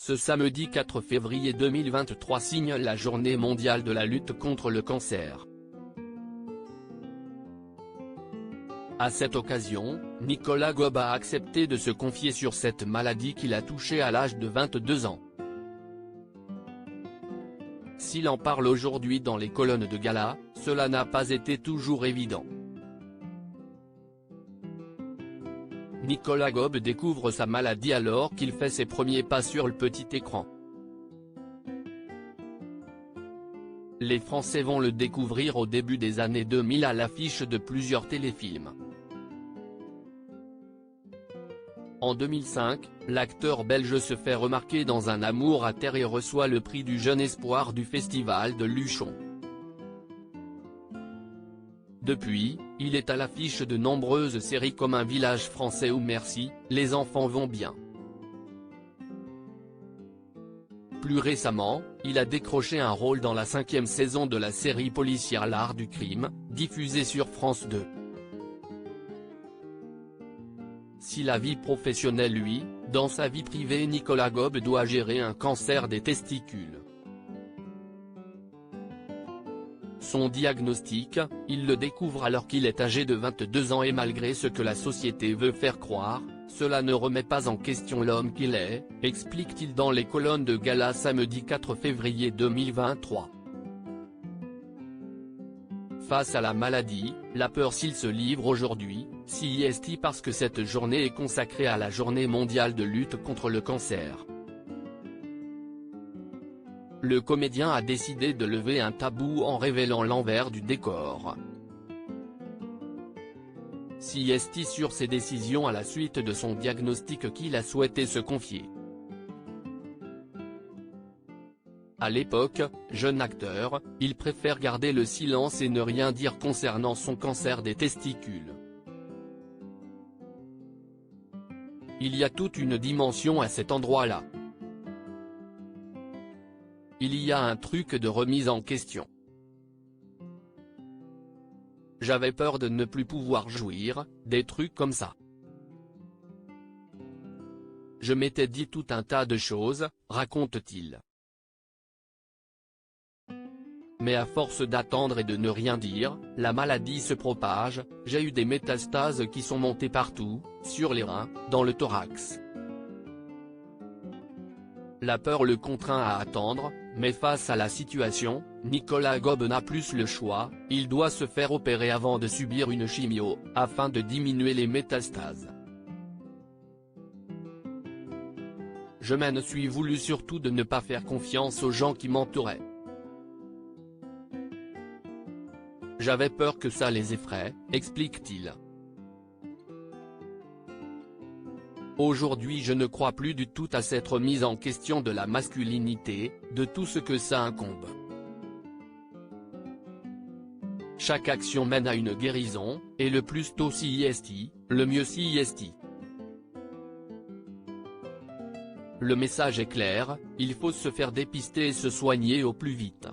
Ce samedi 4 février 2023 signe la Journée mondiale de la lutte contre le cancer. À cette occasion, Nicolas Gobe a accepté de se confier sur cette maladie qu'il a touchée à l'âge de 22 ans. S'il en parle aujourd'hui dans les colonnes de gala, cela n'a pas été toujours évident. Nicolas Gobe découvre sa maladie alors qu'il fait ses premiers pas sur le petit écran. Les Français vont le découvrir au début des années 2000 à l'affiche de plusieurs téléfilms. En 2005, l'acteur belge se fait remarquer dans Un amour à terre et reçoit le prix du jeune espoir du festival de Luchon. Depuis, il est à l'affiche de nombreuses séries comme Un village français ou Merci, les enfants vont bien. Plus récemment, il a décroché un rôle dans la 5e saison de la série policière L'Art du crime, diffusée sur France 2. Si la vie professionnelle lui, dans sa vie privée Nicolas Gobe doit gérer un cancer des testicules. Son diagnostic, il le découvre alors qu'il est âgé de 22 ans et malgré ce que la société veut faire croire, cela ne remet pas en question l'homme qu'il est, explique-t-il dans les colonnes de gala samedi 4 février 2023. Face à la maladie, la peur s'il se livre aujourd'hui, CIST parce que cette journée est consacrée à la Journée mondiale de lutte contre le cancer. Le comédien a décidé de lever un tabou en révélant l'envers du décor. CIST sur ses décisions à la suite de son diagnostic qu'il a souhaité se confier. À l'époque, jeune acteur, il préfère garder le silence et ne rien dire concernant son cancer des testicules. Il y a toute une dimension à cet endroit-là. Il y a un truc de remise en question. J'avais peur de ne plus pouvoir jouir, des trucs comme ça. Je m'étais dit tout un tas de choses, raconte-t-il. Mais à force d'attendre et de ne rien dire, la maladie se propage, j'ai eu des métastases qui sont montées partout, sur les reins, dans le thorax. La peur le contraint à attendre, mais face à la situation, Nicolas Gobe n'a plus le choix, il doit se faire opérer avant de subir une chimio, afin de diminuer les métastases. Je m'en suis voulu surtout de ne pas faire confiance aux gens qui m'entouraient. J'avais peur que ça les effraie, explique-t-il. Aujourd'hui je ne crois plus du tout à cette remise en question de la masculinité, de tout ce que ça incombe. Chaque action mène à une guérison, et le plus tôt CIST, le mieux CIST. Le message est clair, il faut se faire dépister et se soigner au plus vite.